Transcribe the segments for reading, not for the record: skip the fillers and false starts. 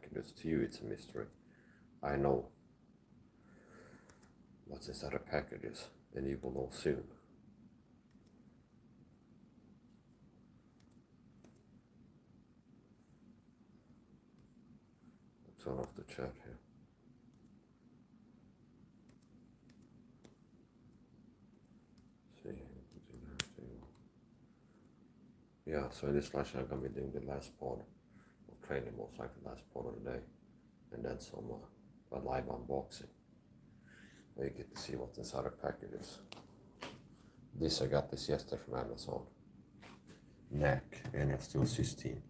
packages. To you it's a mystery. I know what's inside the packages, and you will know soon. I'll turn off the chat here. Yeah, so in this lesson I'm going to be doing the last part of training, most likely the last part of the day, and then some a live unboxing where you get to see what's inside the packages. I got this yesterday from Amazon. NAC, N-acetylcysteine,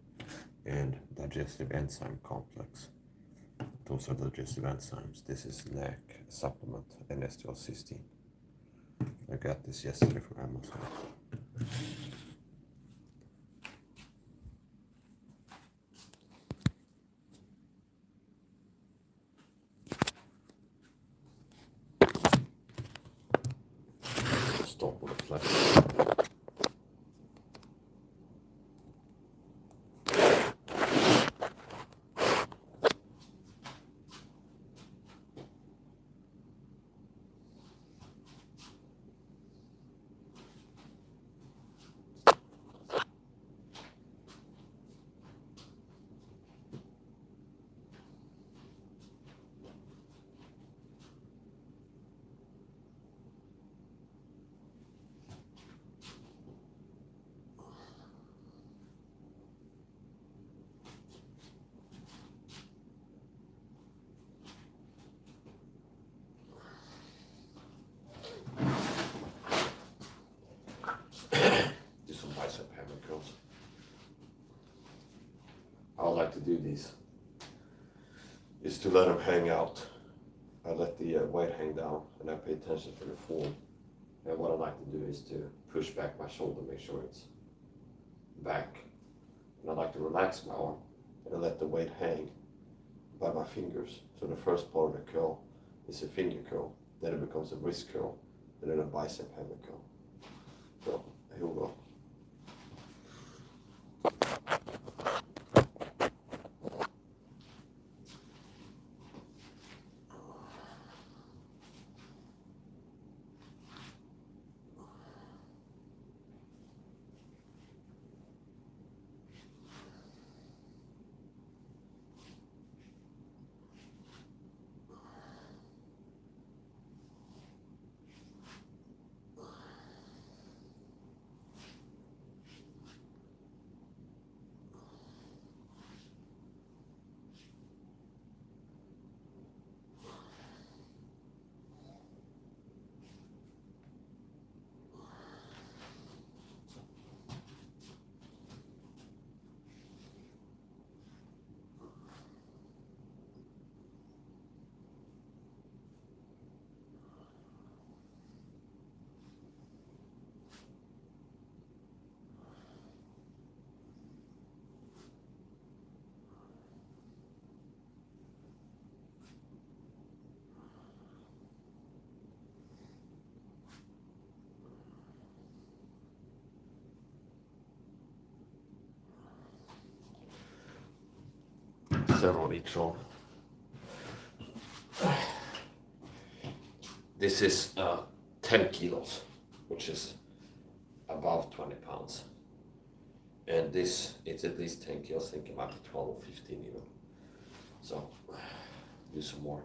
and digestive enzyme complex. Those are digestive enzymes. This is NAC supplement, N-acetylcysteine. I got this yesterday from Amazon. Stop with the flash. I like to do these is to let them hang out. I let the weight hang down and I pay attention to the form. And what I like to do is to push back my shoulder, make sure it's back. And I like to relax my arm and I let the weight hang by my fingers. So the first part of the curl is a finger curl, then it becomes a wrist curl, and then a bicep hammer curl. So here we go. Several each arm. This is 10 kilos, which is above 20 pounds. And this, it's at least 10 kilos, I think it might be 12 or 15 even. So, do some more.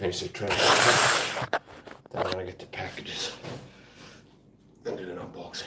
finish the training. Then I'm gonna get the packages and do an unboxing.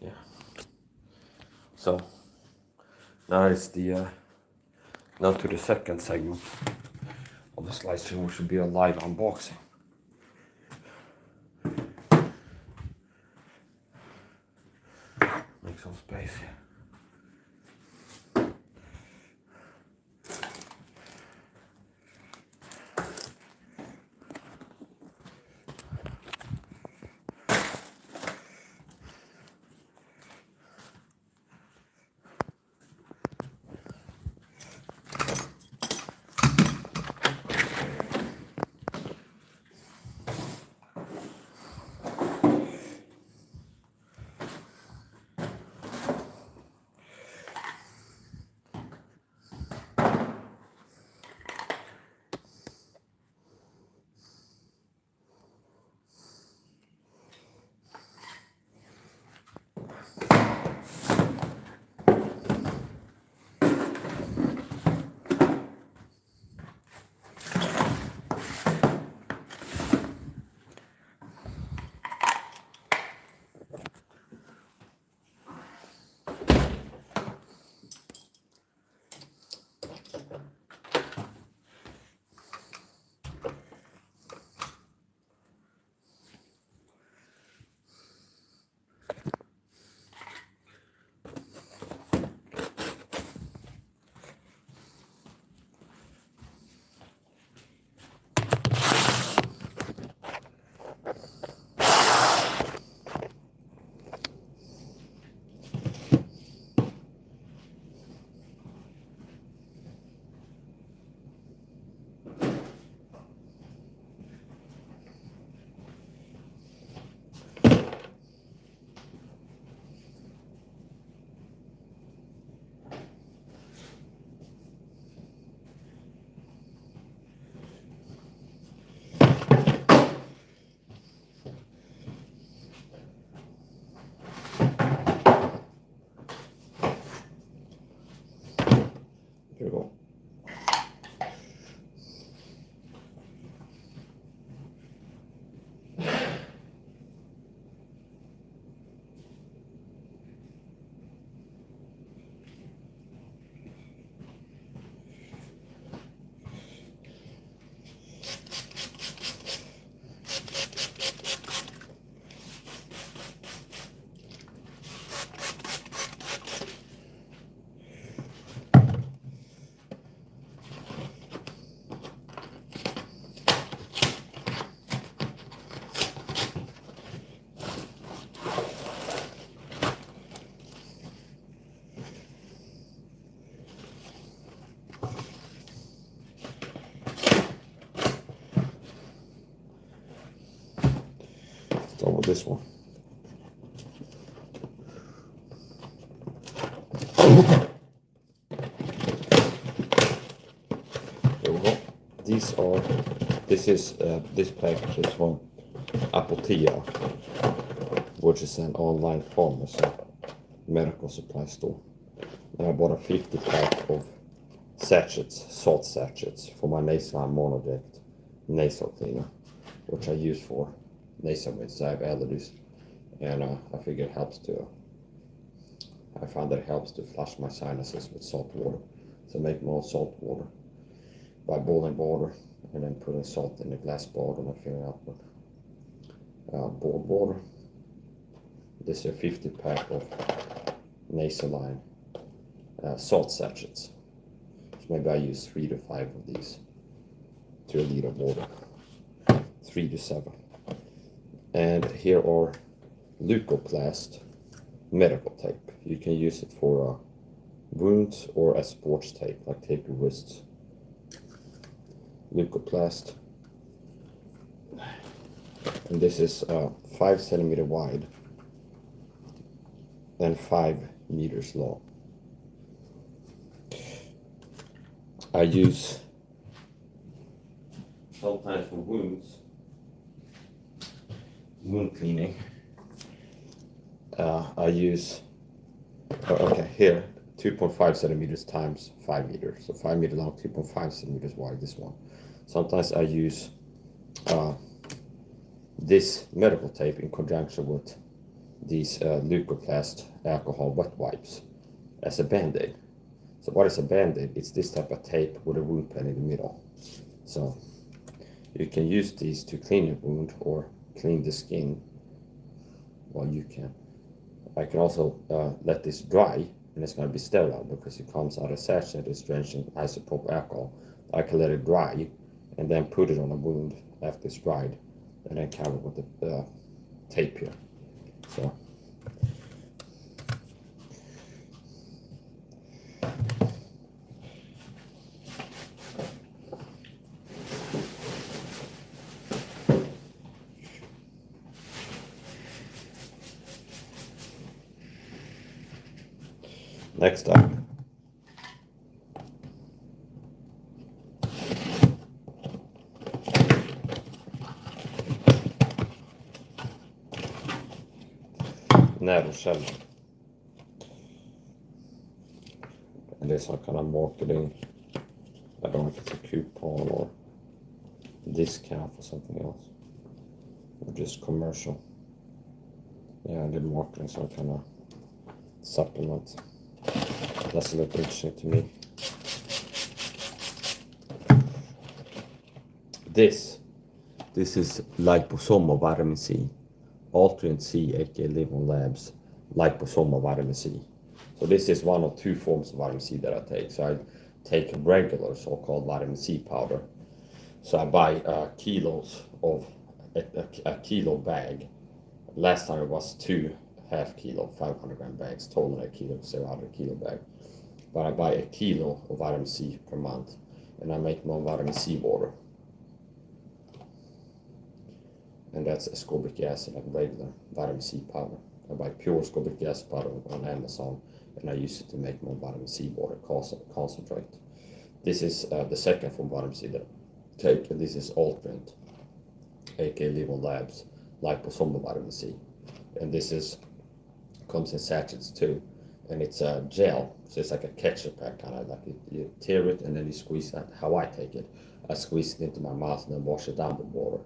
Yeah. So now it's now to the second segment of this live stream, which should be a live unboxing. Make some space here. Here we go. Start with this one. There we go. This package is from Apotea, which is an online pharmacy, medical supply store. And I bought a 50 pack of sachets, salt sachets, for my Nasoline Monodect nasal cleaner, which I use for nasal rinse. I have allergies, and I figure it helps I found that it helps to flush my sinuses with salt water. So I make my own salt water by boiling water and then putting salt in a glass bottle and filling up with boiled water. This is a 50 pack of Nasoline salt sachets. So maybe I use 3 to 5 of these to a liter of water. 3 to 7. And here are Leukoplast medical tape. You can use it for wounds or as sports tape, like tape your wrists. Leukoplast. And this is 5 centimeter wide and 5 meters long. I use sometimes for wound cleaning. I use okay, here 2.5 centimeters times 5 meters, so 5 meter long, 2.5 centimeters wide. This one. Sometimes I use this medical tape in conjunction with these Leukoplast alcohol wet wipes as a band-aid. So what is a band-aid? It's this type of tape with a wound pen in the middle. So you can use these to clean your wound or clean the skin. Well, you can. I can also let this dry, and it's going to be sterile because it comes out of sachet that's drenched in isopropyl alcohol. I can let it dry and then put it on a wound after it's dried, and then cover it with the tape here. So next up, shell. And there's some kind of marketing. I don't know if it's a coupon or discount for something else, or just commercial. Yeah, I did marketing, some kind of supplement. That's a little interesting to me. This is liposomal vitamin C, Alternate C, aka Livon Labs liposomal vitamin C. So this is one of 2 forms of vitamin C that I take. So I take regular so-called vitamin C powder. So I buy kilos of a kilo bag. Last time it was 2 half kilo, 500 gram bags, total a kilo, 700 kilo bag. But I buy a kilo of vitamin C per month, and I make my own vitamin C water. And that's ascorbic acid, like regular vitamin C powder. I buy pure ascorbic acid powder on Amazon, and I use it to make my vitamin C water concentrate. This is the second form of vitamin C that I take, and this is Alternate, aka Livon Labs liposomal vitamin C. And this comes in sachets too, and it's a gel, so it's like a ketchup pack, kind of like you tear it and then you squeeze it. How I take it, I squeeze it into my mouth and then wash it down with water,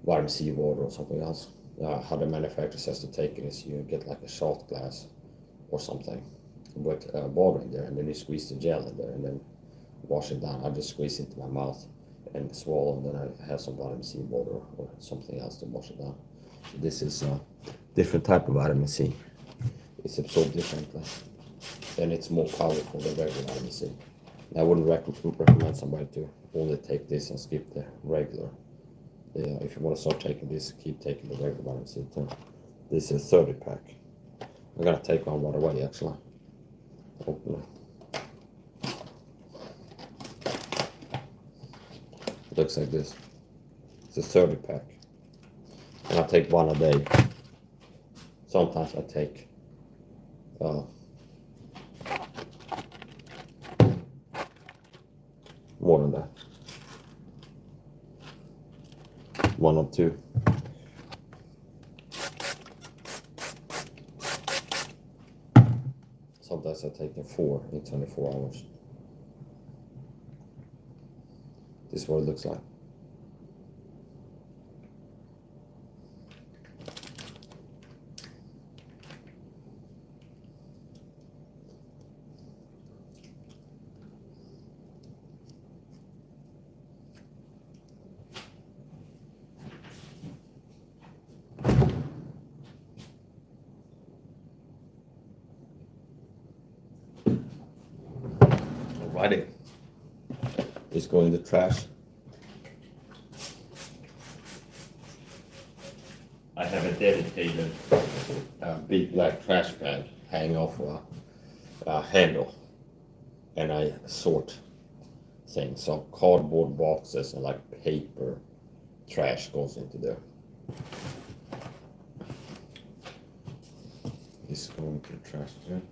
vitamin C water or something else. How the manufacturer says to take it is you get like a shot glass or something with water in there, and then you squeeze the gel in there and then wash it down. I just squeeze it into my mouth and swallow, and then I have some vitamin C water or something else to wash it down. So this is a different type of vitamin C. It's absorbed differently, and it's more powerful than regular vitamin C. I wouldn't recommend somebody to only take this and skip the regular. If you want to start taking this, keep taking the regular vitamin C too. This is a 30 pack. I'm gonna take one right away actually. Open it. It looks like this. It's a 30 pack. And I take one a day. Sometimes I take more than that. 1 or 2. Sometimes I take 4 in 24 hours. This is what it looks like. Friday. It's going in the trash. I have a dedicated big black trash bag hanging off a handle, and I sort things. So cardboard boxes and like paper trash goes into there. This is going to the trash here.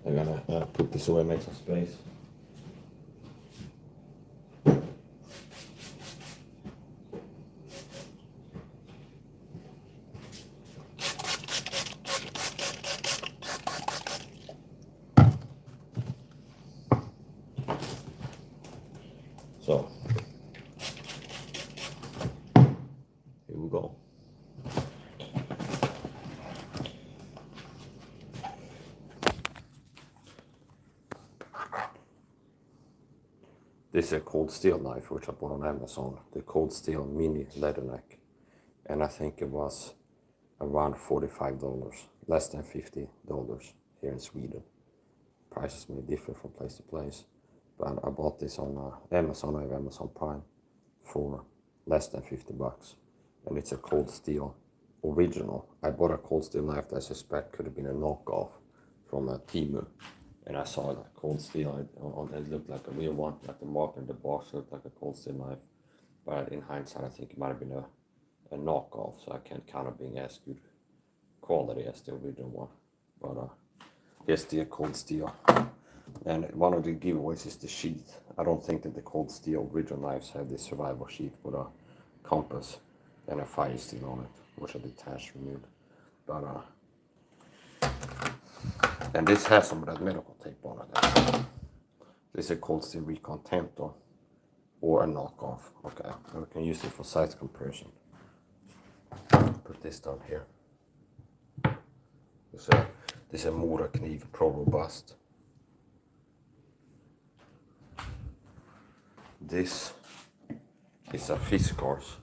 I'm gonna put this away, make some space. So, here we go. This is a cold steel knife which I bought on Amazon, the cold steel mini leather neck, and I think it was around $45, less than $50 here in Sweden. Prices may differ from place to place, but I bought this on Amazon. I have Amazon Prime for less than $50, and it's a cold steel original. I bought a cold steel knife that I suspect could have been a knockoff from a Temu. And I saw that cold steel, it looked like a real one, like the mark in the box looked like a cold steel knife. But in hindsight, I think it might have been a knockoff, so I can't count it being as good quality as the original one. But here's the cold steel. And one of the giveaways is the sheath. I don't think that the cold steel original knives have this survival sheath with a compass and a fire steel on it, which are detached from it. But and this has some of that medical tape on it. This is a cold steel Recon Tanto or a knockoff. Okay, and we can use it for size comparison. Put this down here. This is a Mora Kniv Pro Robust. This is a Fiskars.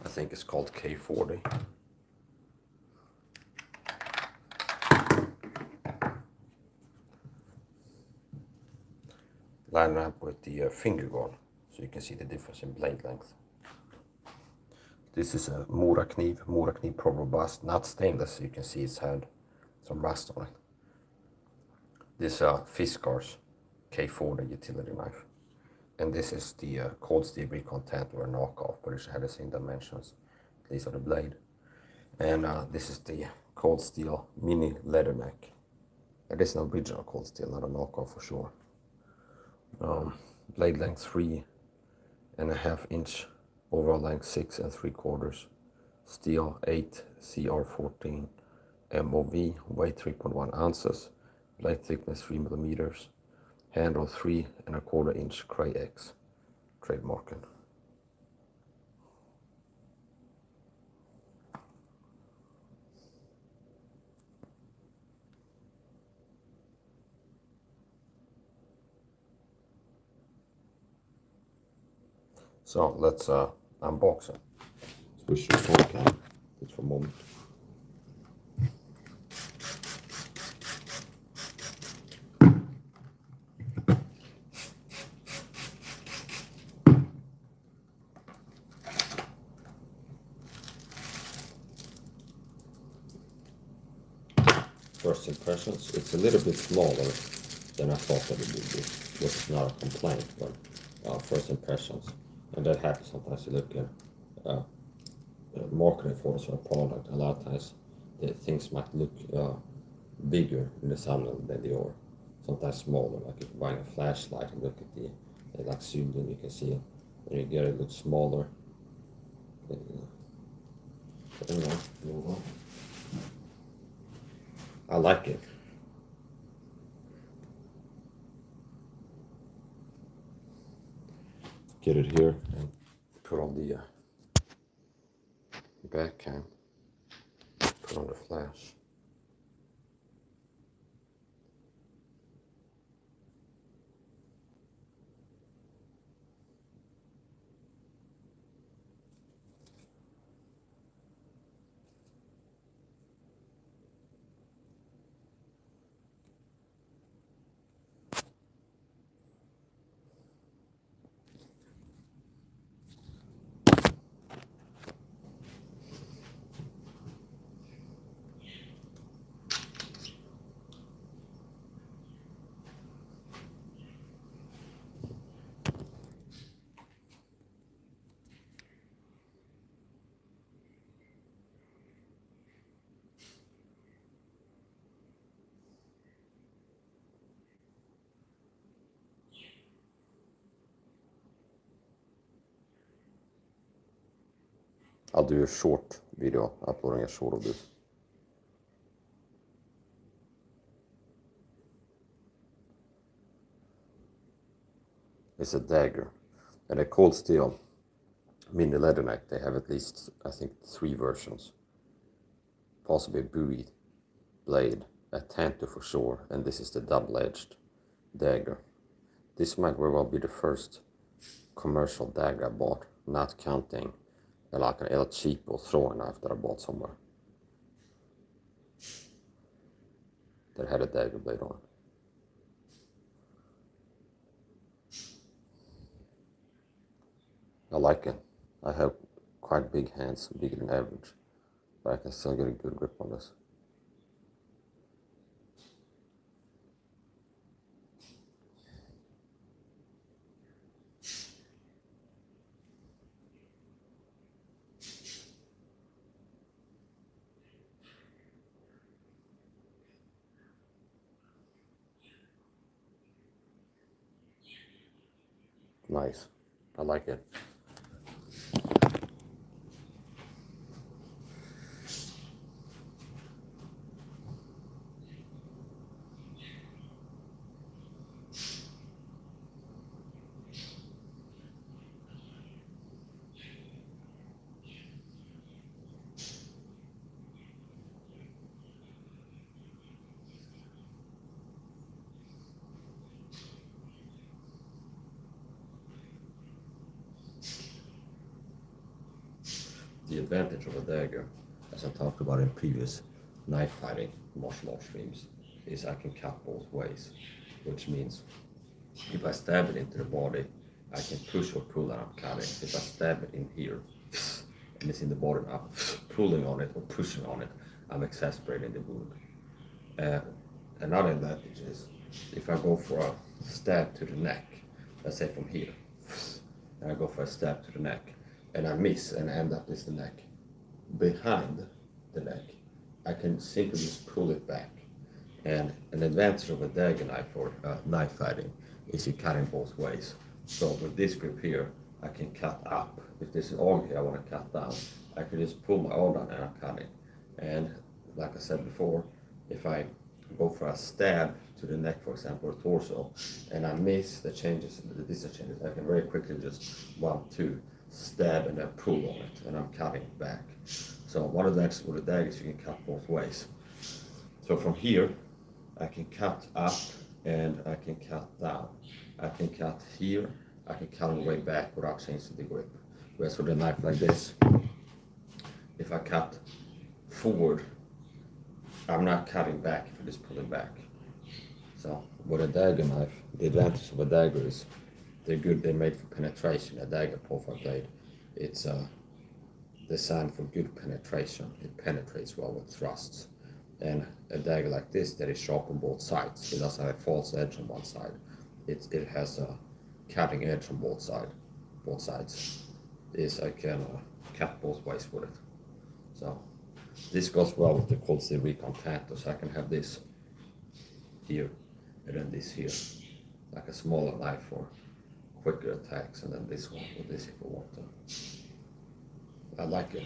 I think it's called K40. Line up with the finger guard, so you can see the difference in blade length. This is a Mora Kniv Pro Robust, not stainless, so you can see it's had some rust on it. This is a Fiskars K40 utility knife. And this is the cold steel Recon Tanto or knockoff, but it should have the same dimensions, at least on the blade. And this is the cold steel mini leather neck. It is an original cold steel, not a knockoff for sure. Blade length 3.5 inch, overall length 6 3/4, steel 8 CR14 MOV, weight 3.1 ounces, blade thickness 3 millimeters, handle 3.25 inch Cray X, trademarking. So let's unbox it. Switch to phone cam just for a moment. First impressions, it's a little bit smaller than I thought that it would be, which is not a complaint, but first impressions. And that happens sometimes. You look at marketing photos for a product, a lot of times the things might look bigger in the thumbnail than they are. Sometimes smaller, like if you're buying a flashlight and look at the like zoomed in, you can see it. When you get it, looks smaller. Anyway, move on. I like it. Get it here and put on the back cam. Put on the flash. I'll do a short video, uploading a short of this. It's a dagger, and they're called steel. Mini leather neck, they have at least, I think, 3 versions. Possibly a Bowie blade, a Tanto for sure, and this is the double-edged dagger. This might very well be the first commercial dagger I bought, not counting like an El Cheapo throwing knife that I bought somewhere that had a dagger blade on it. I like it. I have quite big hands, bigger than average, but I can still get a good grip on this. Nice. I like it. The advantage of a dagger, as I talked about in previous knife fighting martial arts streams, is I can cut both ways, which means if I stab it into the body, I can push or pull and I'm cutting. If I stab it in here and it's in the body and I'm pulling on it or pushing on it, I'm exasperating the wound. Another advantage is if I go for a stab to the neck, let's say from here, and I go for a stab to the neck, and I miss and end up with the neck behind the neck, I can simply just pull it back. And an advantage of a dagger knife or knife fighting is you cut in both ways. So with this grip here, I can cut up. If there's an arm here I want to cut down, I can just pull my arm down and I'm cutting. And like I said before, if I go for a stab to the neck, for example, or torso, and I miss the changes, the distance changes, I can very quickly just 1, 2, stab and then pull on it, and I'm cutting back. So one advantage with the dagger is you can cut both ways. So from here, I can cut up and I can cut down. I can cut here, I can cut on the way back without changing the grip. Whereas with a knife like this, if I cut forward, I'm not cutting back if I just pull it back. So with a dagger knife, the advantage of a dagger is they're good, they're made for penetration. A dagger profile blade, it's designed for good penetration. It penetrates well with thrusts. And a dagger like this that is sharp on both sides, it doesn't have a false edge on one side. It has a cutting edge on both sides. I can cut both ways with it. So this goes well with the Cold Steel Recon Tanto, so I can have this here and then this here, like a smaller knife for quicker attacks, and then this one with this if I want to. I like it.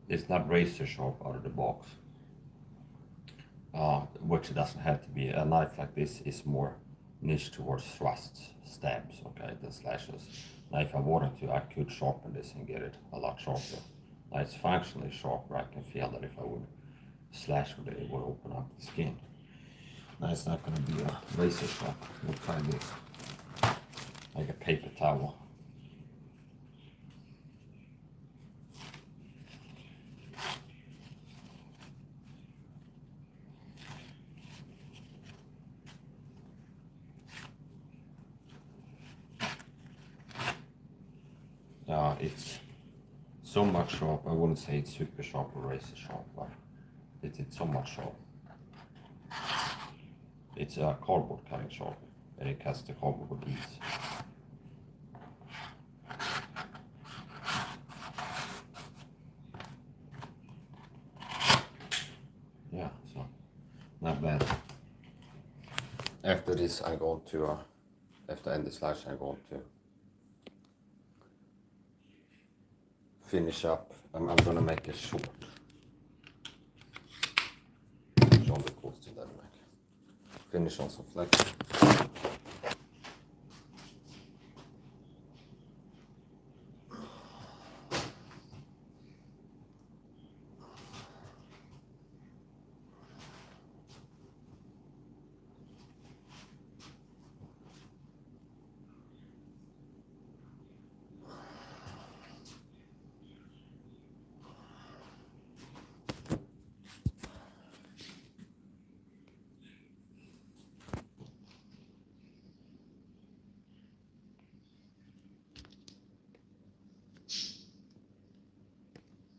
It's not razor sharp out of the box, which it doesn't have to be. A knife like this is more niche towards thrusts, stabs, okay, than slashes. Now if I wanted to, I could sharpen this and get it a lot sharper. Now it's functionally sharper. I can feel that if I would slash with it, it would open up the skin. Now it's not going to be a razor sharp. We'll try this, like a paper towel. it's so much sharp. I wouldn't say it's super sharp or razor sharp, but it's so much sharp. It's a cardboard cutting sharp, and it cuts the cardboard with ease. Yeah, so not bad. After this, I'm going to after I end the slash, I'm going to finish up. I'm gonna make a short. Show the course to that, like finish on some flex.